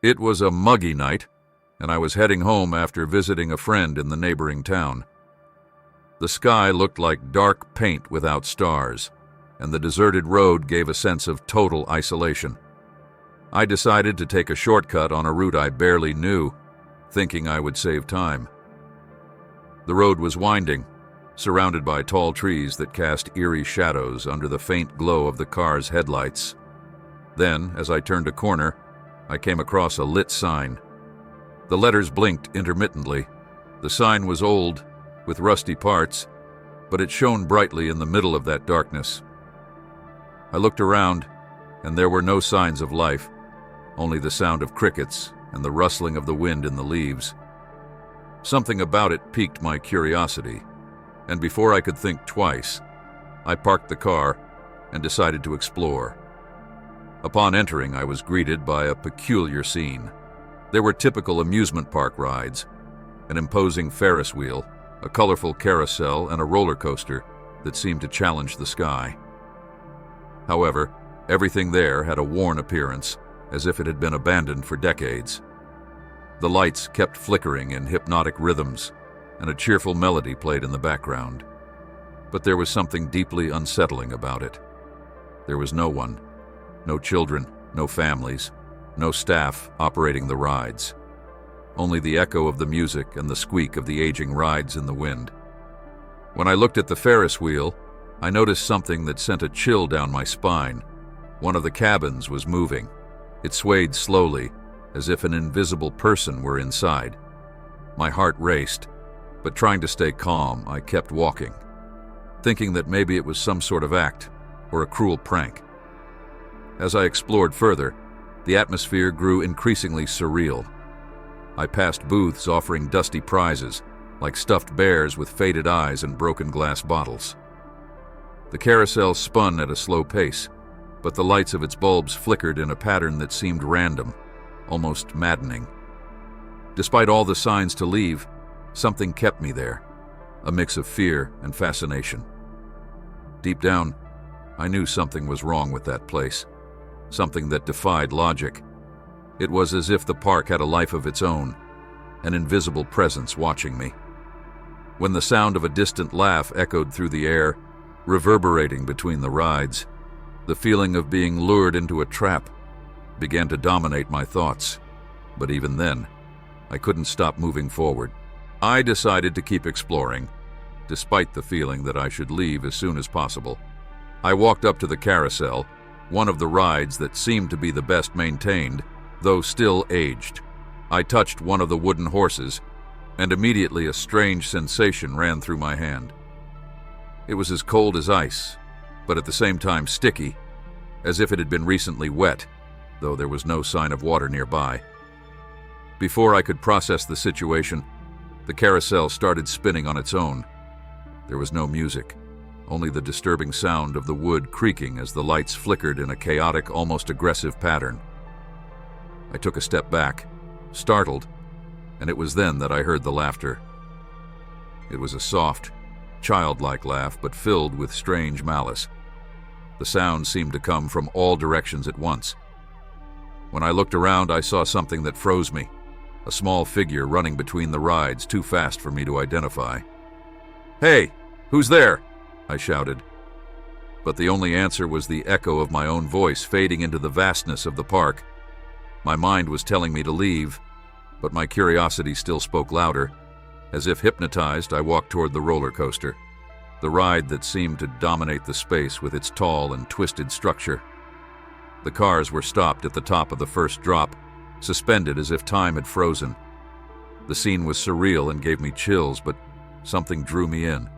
It was a muggy night, and I was heading home after visiting a friend in the neighboring town. The sky looked like dark paint without stars, and the deserted road gave a sense of total isolation. I decided to take a shortcut on a route I barely knew, thinking I would save time. The road was winding, surrounded by tall trees that cast eerie shadows under the faint glow of the car's headlights. Then, as I turned a corner, I came across a lit sign. The letters blinked intermittently. The sign was old, with rusty parts, but it shone brightly in the middle of that darkness. I looked around, and there were no signs of life, only the sound of crickets and the rustling of the wind in the leaves. Something about it piqued my curiosity, and before I could think twice, I parked the car and decided to explore. Upon entering, I was greeted by a peculiar scene. There were typical amusement park rides, an imposing Ferris wheel, a colorful carousel, and a roller coaster that seemed to challenge the sky. However, everything there had a worn appearance, as if it had been abandoned for decades. The lights kept flickering in hypnotic rhythms, and a cheerful melody played in the background. But there was something deeply unsettling about it. There was no one, no children, no families, no staff operating the rides. Only the echo of the music and the squeak of the aging rides in the wind. When I looked at the Ferris wheel, I noticed something that sent a chill down my spine. One of the cabins was moving. It swayed slowly, as if an invisible person were inside. My heart raced, but trying to stay calm, I kept walking, thinking that maybe it was some sort of act or a cruel prank. As I explored further, the atmosphere grew increasingly surreal. I passed booths offering dusty prizes, like stuffed bears with faded eyes and broken glass bottles. The carousel spun at a slow pace, but the lights of its bulbs flickered in a pattern that seemed random, almost maddening. Despite all the signs to leave, something kept me there, a mix of fear and fascination. Deep down, I knew something was wrong with that place, something that defied logic. It was as if the park had a life of its own, an invisible presence watching me. When the sound of a distant laugh echoed through the air, reverberating between the rides, the feeling of being lured into a trap began to dominate my thoughts. But even then, I couldn't stop moving forward. I decided to keep exploring, despite the feeling that I should leave as soon as possible. I walked up to the carousel, one of the rides that seemed to be the best maintained, though still aged. I touched one of the wooden horses, and immediately a strange sensation ran through my hand. It was as cold as ice, but at the same time sticky, as if it had been recently wet, though there was no sign of water nearby. Before I could process the situation, the carousel started spinning on its own. There was no music, only the disturbing sound of the wood creaking as the lights flickered in a chaotic, almost aggressive pattern. I took a step back, startled, and it was then that I heard the laughter. It was a soft, childlike laugh, but filled with strange malice. The sound seemed to come from all directions at once. When I looked around, I saw something that froze me, a small figure running between the rides, too fast for me to identify. "Hey, who's there?" I shouted. But the only answer was the echo of my own voice fading into the vastness of the park. My mind was telling me to leave, but my curiosity still spoke louder. As if hypnotized, I walked toward the roller coaster, the ride that seemed to dominate the space with its tall and twisted structure. The cars were stopped at the top of the first drop, suspended as if time had frozen. The scene was surreal and gave me chills, but something drew me in.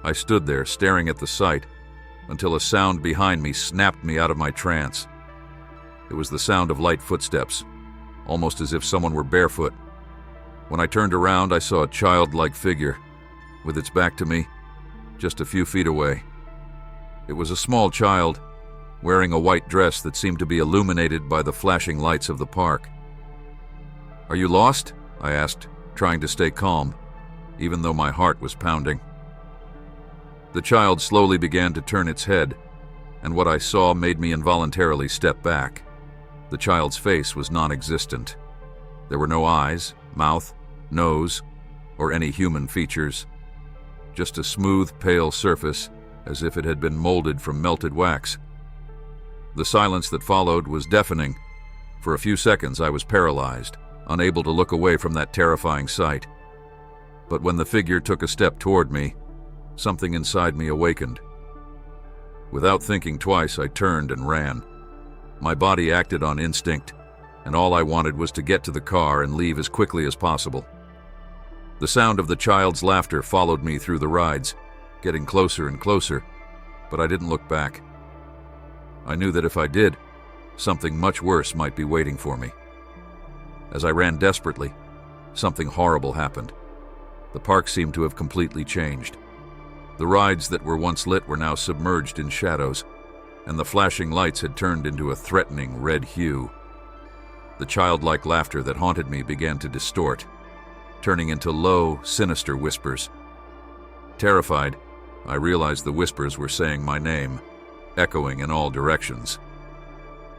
I stood there staring at the sight until a sound behind me snapped me out of my trance. It was the sound of light footsteps, almost as if someone were barefoot. When I turned around, I saw a childlike figure, with its back to me, just a few feet away. It was a small child, wearing a white dress that seemed to be illuminated by the flashing lights of the park. "Are you lost?" I asked, trying to stay calm, even though my heart was pounding. The child slowly began to turn its head, and what I saw made me involuntarily step back. The child's face was non-existent. There were no eyes, mouth, nose, or any human features. Just a smooth, pale surface, as if it had been molded from melted wax. The silence that followed was deafening. For a few seconds I was paralyzed, unable to look away from that terrifying sight. But when the figure took a step toward me, something inside me awakened. Without thinking twice, I turned and ran. My body acted on instinct, and all I wanted was to get to the car and leave as quickly as possible. The sound of the child's laughter followed me through the rides, getting closer and closer, but I didn't look back. I knew that if I did, something much worse might be waiting for me. As I ran desperately, something horrible happened. The park seemed to have completely changed. The rides that were once lit were now submerged in shadows, and the flashing lights had turned into a threatening red hue. The childlike laughter that haunted me began to distort, turning into low, sinister whispers. Terrified, I realized the whispers were saying my name, echoing in all directions.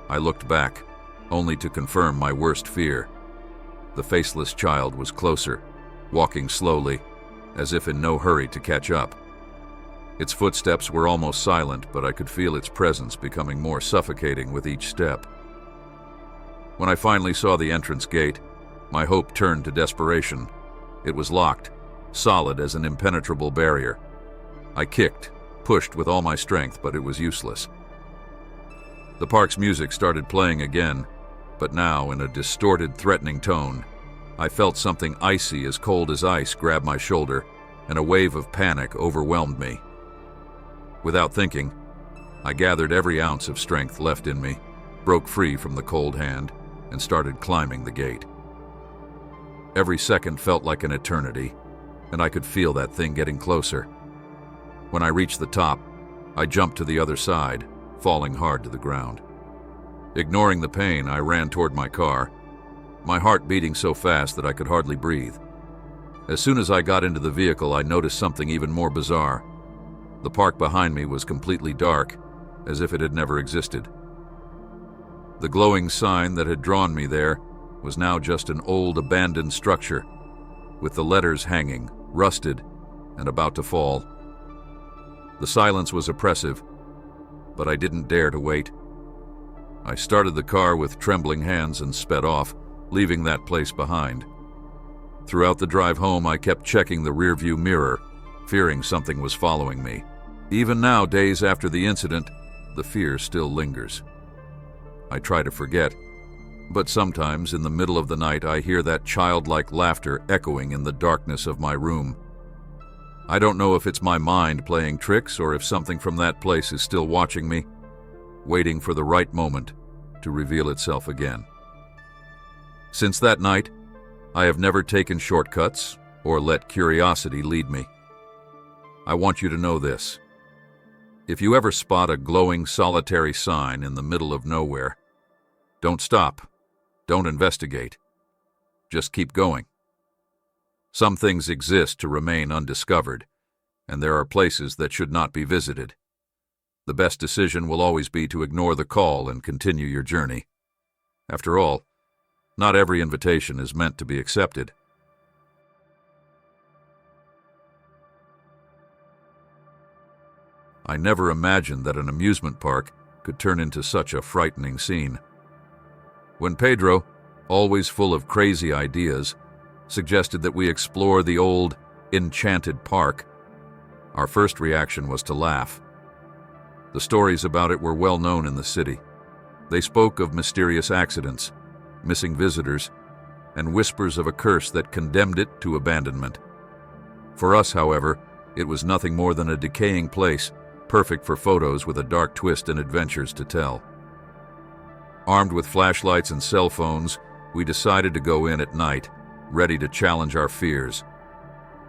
I looked back, only to confirm my worst fear. The faceless child was closer, walking slowly, as if in no hurry to catch up. Its footsteps were almost silent, but I could feel its presence becoming more suffocating with each step. When I finally saw the entrance gate, my hope turned to desperation. It was locked, solid as an impenetrable barrier. I kicked, pushed with all my strength, but it was useless. The park's music started playing again, but now in a distorted, threatening tone. I felt something icy as cold as ice grab my shoulder, and a wave of panic overwhelmed me. Without thinking, I gathered every ounce of strength left in me, broke free from the cold hand, and started climbing the gate. Every second felt like an eternity, and I could feel that thing getting closer. When I reached the top, I jumped to the other side, falling hard to the ground. Ignoring the pain, I ran toward my car, my heart beating so fast that I could hardly breathe. As soon as I got into the vehicle, I noticed something even more bizarre. The park behind me was completely dark, as if it had never existed. The glowing sign that had drawn me there was now just an old abandoned structure, with the letters hanging, rusted, and about to fall. The silence was oppressive, but I didn't dare to wait. I started the car with trembling hands and sped off, leaving that place behind. Throughout the drive home, I kept checking the rearview mirror, fearing something was following me. Even now, days after the incident, the fear still lingers. I try to forget, but sometimes in the middle of the night I hear that childlike laughter echoing in the darkness of my room. I don't know if it's my mind playing tricks or if something from that place is still watching me, waiting for the right moment to reveal itself again. Since that night, I have never taken shortcuts or let curiosity lead me. I want you to know this. If you ever spot a glowing, solitary sign in the middle of nowhere, don't stop. Don't investigate. Just keep going. Some things exist to remain undiscovered, and there are places that should not be visited. The best decision will always be to ignore the call and continue your journey. After all, not every invitation is meant to be accepted. I never imagined that an amusement park could turn into such a frightening scene. When Pedro, always full of crazy ideas, suggested that we explore the old, enchanted park, our first reaction was to laugh. The stories about it were well known in the city. They spoke of mysterious accidents, missing visitors, and whispers of a curse that condemned it to abandonment. For us, however, it was nothing more than a decaying place, perfect for photos with a dark twist and adventures to tell. Armed with flashlights and cell phones, we decided to go in at night, ready to challenge our fears.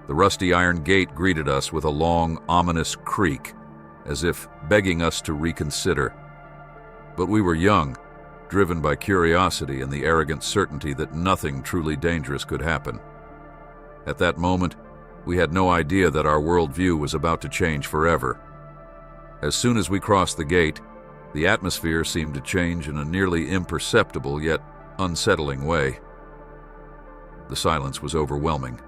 The rusty iron gate greeted us with a long, ominous creak, as if begging us to reconsider. But we were young, driven by curiosity and the arrogant certainty that nothing truly dangerous could happen. At that moment, we had no idea that our worldview was about to change forever. As soon as we crossed the gate, The atmosphere seemed to change in a nearly imperceptible yet unsettling way. The silence was overwhelming,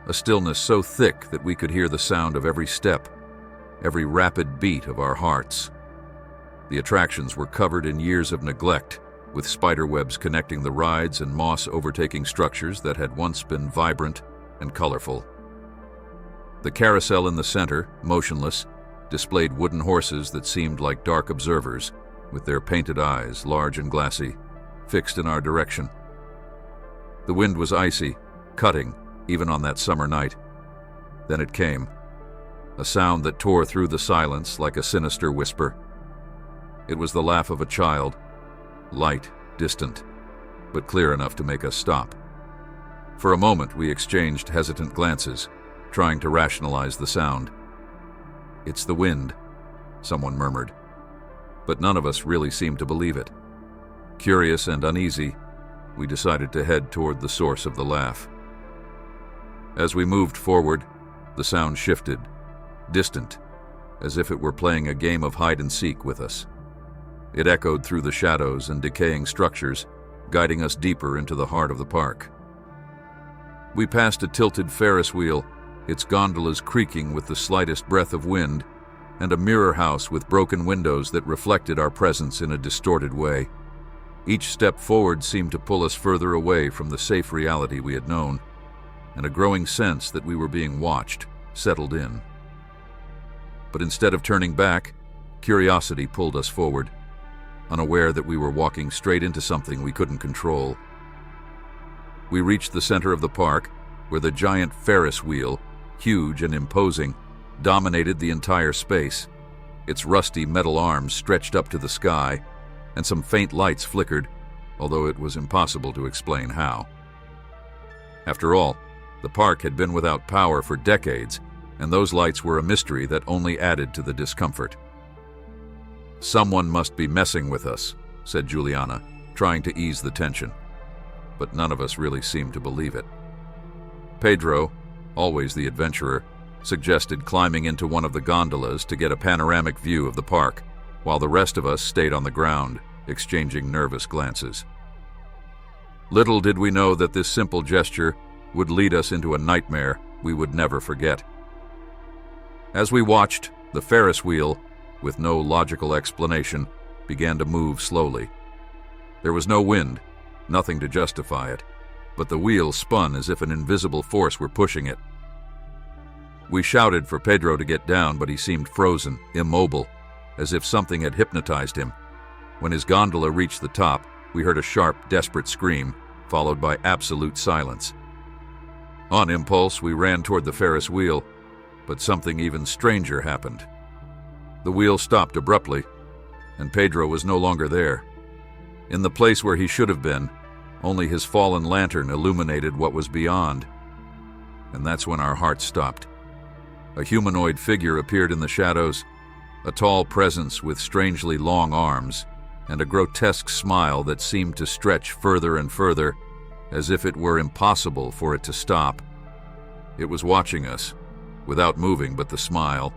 a stillness so thick that we could hear the sound of every step, every rapid beat of our hearts. The attractions were covered in years of neglect, with spider webs connecting the rides and moss overtaking structures that had once been vibrant and colorful. The carousel in the center, motionless, displayed wooden horses that seemed like dark observers, with their painted eyes, large and glassy, fixed in our direction. The wind was icy, cutting, even on that summer night. Then it came, a sound that tore through the silence like a sinister whisper. It was the laugh of a child, light, distant, but clear enough to make us stop. For a moment we exchanged hesitant glances, trying to rationalize the sound. "It's the wind," someone murmured, but none of us really seemed to believe it. Curious and uneasy, we decided to head toward the source of the laugh. As we moved forward, the sound shifted, distant, as if it were playing a game of hide-and-seek with us. It echoed through the shadows and decaying structures, guiding us deeper into the heart of the park. We passed a tilted Ferris wheel, its gondolas creaking with the slightest breath of wind, and a mirror house with broken windows that reflected our presence in a distorted way. Each step forward seemed to pull us further away from the safe reality we had known, and a growing sense that we were being watched settled in. But instead of turning back, curiosity pulled us forward, unaware that we were walking straight into something we couldn't control. We reached the center of the park, where the giant Ferris wheel, huge and imposing, dominated the entire space. Its rusty metal arms stretched up to the sky, and some faint lights flickered, although it was impossible to explain how. After all, the park had been without power for decades, and those lights were a mystery that only added to the discomfort. "Someone must be messing with us," said Juliana, trying to ease the tension. But none of us really seemed to believe it. Pedro, always the adventurer, suggested climbing into one of the gondolas to get a panoramic view of the park, while the rest of us stayed on the ground, exchanging nervous glances. Little did we know that this simple gesture would lead us into a nightmare we would never forget. As we watched, the Ferris wheel, with no logical explanation, began to move slowly. There was no wind, nothing to justify it, but the wheel spun as if an invisible force were pushing it. We shouted for Pedro to get down, but he seemed frozen, immobile, as if something had hypnotized him. When his gondola reached the top, we heard a sharp, desperate scream, followed by absolute silence. On impulse, we ran toward the Ferris wheel, but something even stranger happened. The wheel stopped abruptly, and Pedro was no longer there. In the place where he should have been, only his fallen lantern illuminated what was beyond. And that's when our hearts stopped. A humanoid figure appeared in the shadows, a tall presence with strangely long arms, and a grotesque smile that seemed to stretch further and further, as if it were impossible for it to stop. It was watching us, without moving but the smile.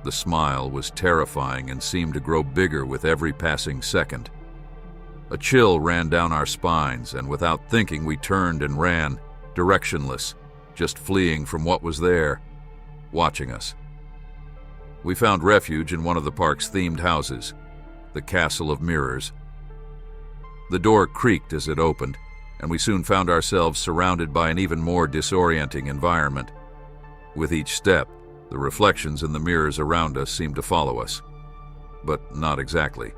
The smile was terrifying and seemed to grow bigger with every passing second. A chill ran down our spines, and without thinking we turned and ran, directionless, just fleeing from what was there, watching us. We found refuge in one of the park's themed houses, the Castle of Mirrors. The door creaked as it opened, and we soon found ourselves surrounded by an even more disorienting environment. With each step, the reflections in the mirrors around us seemed to follow us, but not exactly.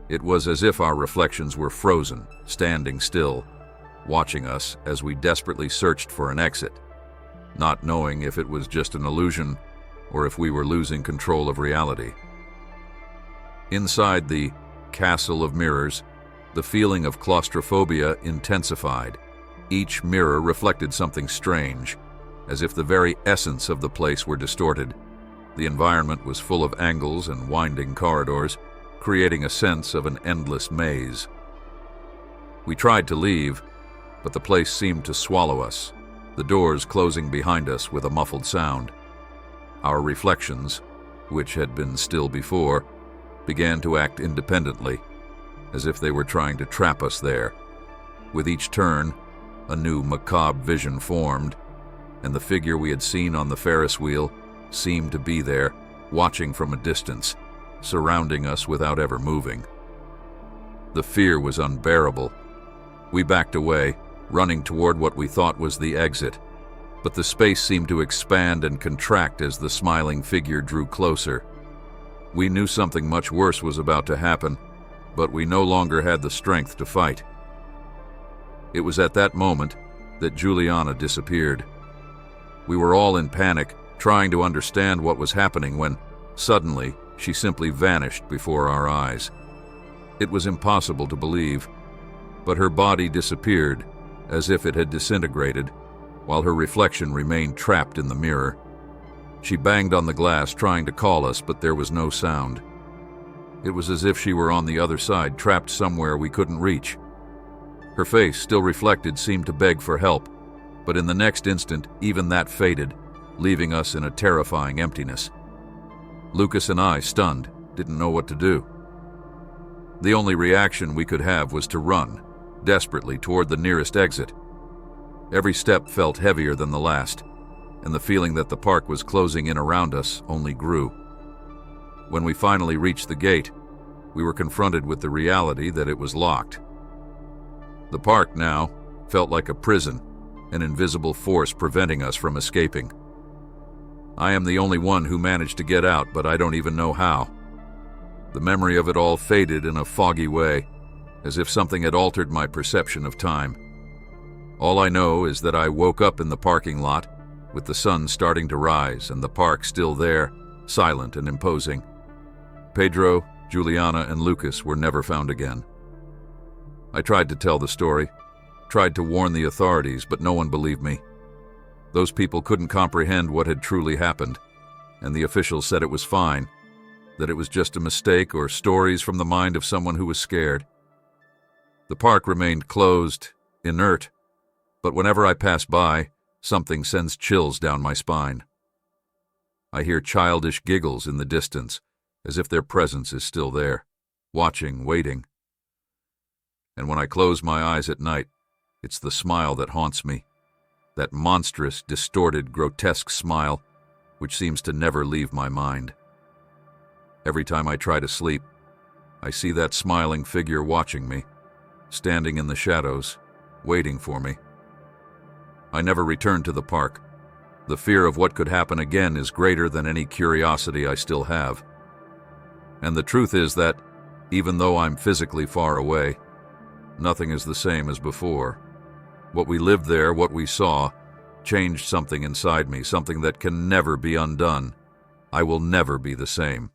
It was as if our reflections were frozen, standing still, watching us as we desperately searched for an exit, not knowing if it was just an illusion or if we were losing control of reality. Inside the Castle of Mirrors, the feeling of claustrophobia intensified. Each mirror reflected something strange, as if the very essence of the place were distorted. The environment was full of angles and winding corridors, creating a sense of an endless maze. We tried to leave, but the place seemed to swallow us, the doors closing behind us with a muffled sound. Our reflections, which had been still before, began to act independently, as if they were trying to trap us there. With each turn, a new macabre vision formed, and the figure we had seen on the Ferris wheel seemed to be there, watching from a distance, surrounding us without ever moving. The fear was unbearable. We backed away, running toward what we thought was the exit, but the space seemed to expand and contract as the smiling figure drew closer. We knew something much worse was about to happen, but we no longer had the strength to fight. It was at that moment that Juliana disappeared. We were all in panic, trying to understand what was happening when, suddenly, she simply vanished before our eyes. It was impossible to believe, but her body disappeared, as if it had disintegrated, while her reflection remained trapped in the mirror. She banged on the glass, trying to call us, but there was no sound. It was as if she were on the other side, trapped somewhere we couldn't reach. Her face, still reflected, seemed to beg for help, but in the next instant, even that faded, leaving us in a terrifying emptiness. Lucas and I, stunned, didn't know what to do. The only reaction we could have was to run, desperately, toward the nearest exit. Every step felt heavier than the last, and the feeling that the park was closing in around us only grew. When we finally reached the gate, we were confronted with the reality that it was locked. The park now felt like a prison, an invisible force preventing us from escaping. I am the only one who managed to get out, but I don't even know how. The memory of it all faded in a foggy way, as if something had altered my perception of time. All I know is that I woke up in the parking lot, with the sun starting to rise and the park still there, silent and imposing. Pedro, Juliana, and Lucas were never found again. I tried to tell the story, tried to warn the authorities, but no one believed me. Those people couldn't comprehend what had truly happened, and the officials said it was fine, that it was just a mistake or stories from the mind of someone who was scared. The park remained closed, inert, but whenever I pass by, something sends chills down my spine. I hear childish giggles in the distance, as if their presence is still there, watching, waiting. And when I close my eyes at night, it's the smile that haunts me, that monstrous, distorted, grotesque smile, which seems to never leave my mind. Every time I try to sleep, I see that smiling figure watching me, standing in the shadows, waiting for me. I never return to the park. The fear of what could happen again is greater than any curiosity I still have. And the truth is that, even though I'm physically far away, nothing is the same as before. What we lived there, what we saw, changed something inside me, something that can never be undone. I will never be the same.